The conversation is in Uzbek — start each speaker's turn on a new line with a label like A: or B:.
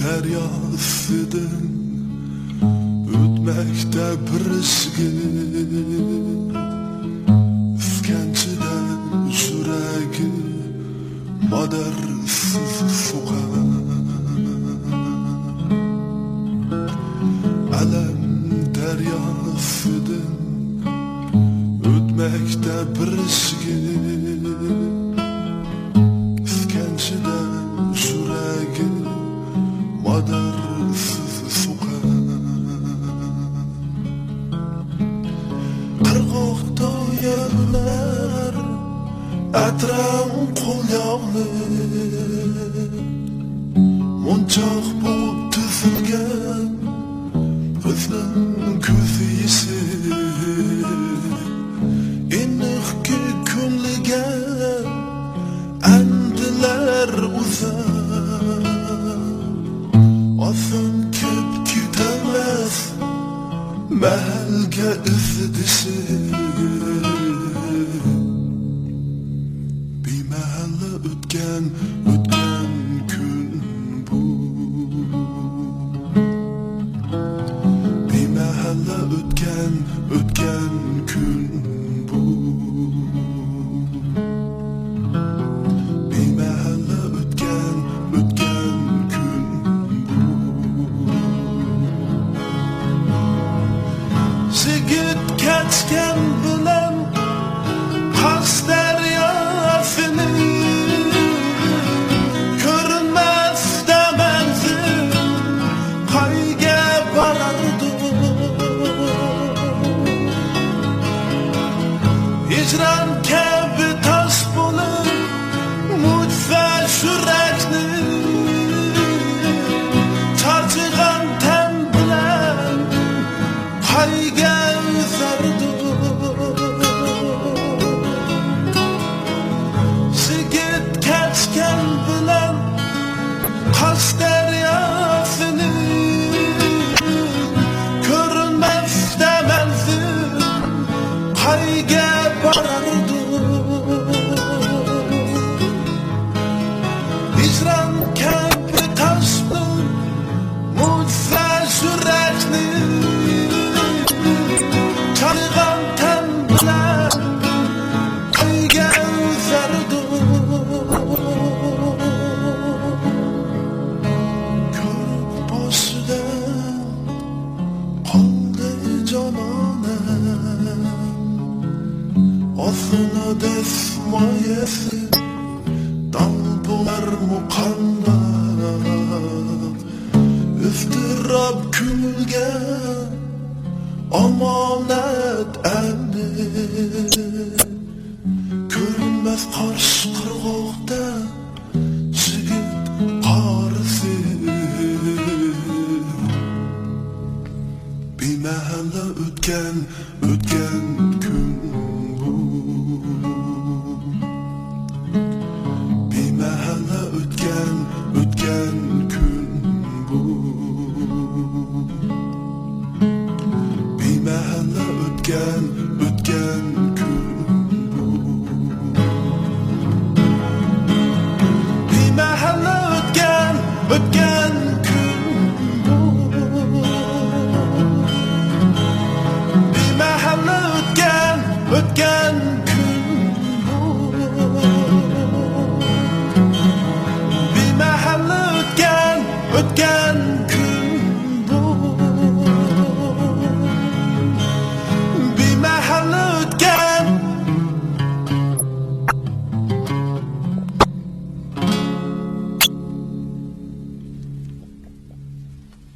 A: deryasıdın ötmekte birizgi üfkençide süregi madersiz soğan alem deryasıdın ötmekte birizgi üfkençide süregi madersiz soğan qirg'oqda yerlar atram qo'lyog'li munchoq bo'lib tizilgan qizning ko'zi isi iniqki ko'ngliga andilar uzar oson kelib ketamaz mahalga izdisi bemahalla o'tgan kun bu bemahalla o'tgan kun bu bemahalla o'tgan kun bu sigit kechgan bilan Qas deryosini ko'rinmasda manzil qayga borardi hijron kabi tosh bo'lib mutfa yurakni charchigan tan bilan qayga uzardi sigit kechgan bilan Qas deryosini ko'rinmasda manzil qayga borardi hijron kabi tosh bo'lib mutfa yurakni charchigan tan bilan qayga uzardi ko'rib boshida qoldi jomonam osmona desmoyasi dam bo'lar muqannat iftirob ko'ngilga omonat endi ko'rinmas qarshi qirg'oqda sigit qorisi bemahalla o'tgan kun bu bemahalla o'tgan kun bu bemahalla o'tgan kun bu bemahalla o'tgan kun bu bemahalla o'tgan kun bu bemahalla o'tgan kun